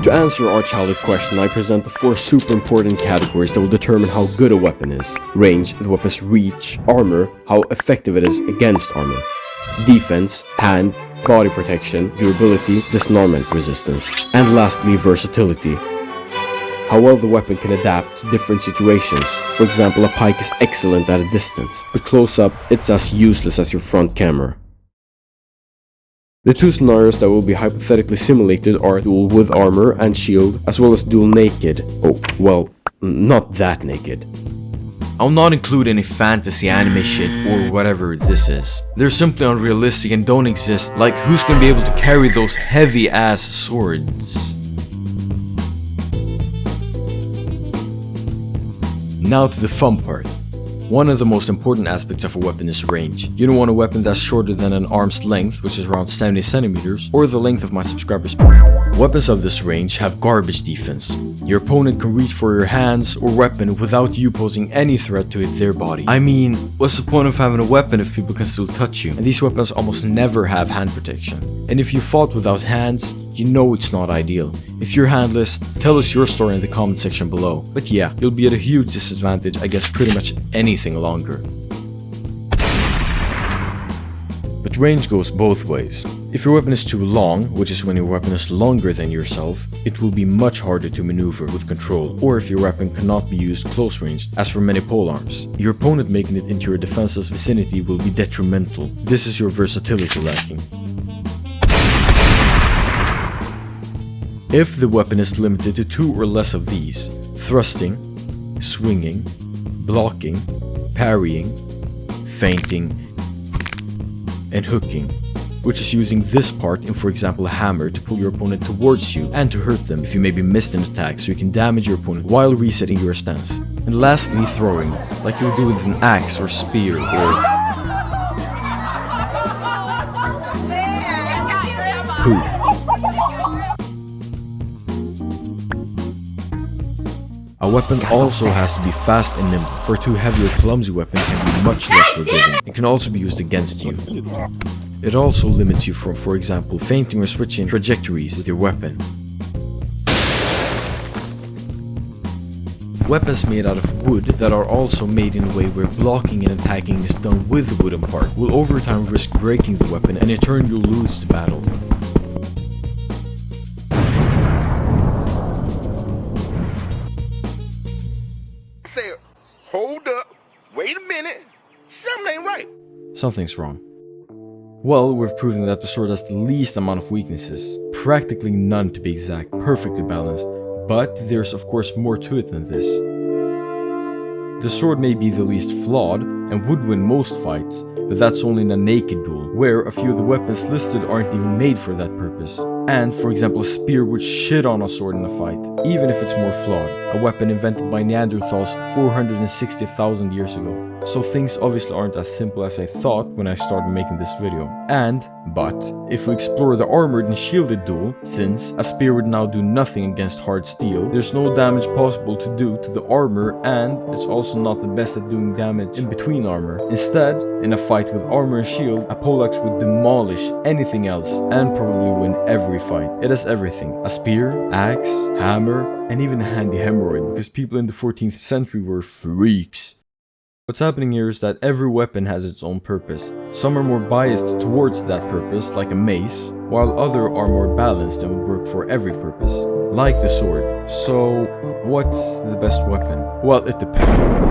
To answer our childhood question, I present the 4 super important categories that will determine how good a weapon is. Range, the weapon's reach. Armor, how effective it is against armor. Defense, hand, body protection, durability, disarmament resistance. And lastly, versatility. How well the weapon can adapt to different situations. For example, a pike is excellent at a distance, but close up, it's as useless as your front camera. The 2 scenarios that will be hypothetically simulated are duel with armor and shield, as well as duel naked. Oh, well, not that naked. I'll not include any fantasy anime shit or whatever this is. They're simply unrealistic and don't exist, like who's gonna be able to carry those heavy ass swords? Now to the fun part. One of the most important aspects of a weapon is range. You don't want a weapon that's shorter than an arm's length, which is around 70 centimeters, or the length of my subscriber's back. Weapons of this range have garbage defense. Your opponent can reach for your hands or weapon without you posing any threat to their body. I mean, what's the point of having a weapon if people can still touch you? And these weapons almost never have hand protection. And if you fought without hands, you know it's not ideal. If you're handless, tell us your story in the comment section below. But yeah, you'll be at a huge disadvantage against pretty much anything longer. But range goes both ways. If your weapon is too long, which is when your weapon is longer than yourself, it will be much harder to maneuver with control, or if your weapon cannot be used close range, as for many polearms. Your opponent making it into your defenseless vicinity will be detrimental. This is your versatility lacking. If the weapon is limited to 2 or less of these, thrusting, swinging, blocking, parrying, feinting, and hooking, which is using this part in, for example, a hammer to pull your opponent towards you and to hurt them if you maybe missed an attack so you can damage your opponent while resetting your stance. And lastly, throwing, like you would do with an axe or spear or poop. A weapon also has to be fast and nimble, for a too heavy or clumsy weapon can be much less forgiving. It can also be used against you. It also limits you from, for example, feinting or switching trajectories with your weapon. Weapons made out of wood that are also made in a way where blocking and attacking is done with the wooden part will over time risk breaking the weapon, and in turn you'll lose the battle. Hold up, wait a minute, something ain't right. Something's wrong. Well, we've proven that the sword has the least amount of weaknesses, practically none to be exact, perfectly balanced, but there's of course more to it than this. The sword may be the least flawed and would win most fights, but that's only in a naked duel, where a few of the weapons listed aren't even made for that purpose. And, for example, a spear would shit on a sword in a fight, even if it's more flawed, a weapon invented by Neanderthals 460,000 years ago. So things obviously aren't as simple as I thought when I started making this video. But, if we explore the armored and shielded duel, since a spear would now do nothing against hard steel, there's no damage possible to do to the armor, and it's also not the best at doing damage in between armor. Instead, in a fight with armor and shield, a poleaxe would demolish anything else and probably win every fight. It has everything: a spear, axe, hammer, and even a handy hemorrhoid, because people in the 14th century were freaks. What's happening here is that every weapon has its own purpose. Some are more biased towards that purpose, like a mace, while others are more balanced and will work for every purpose, like the sword. So, what's the best weapon? Well, it depends.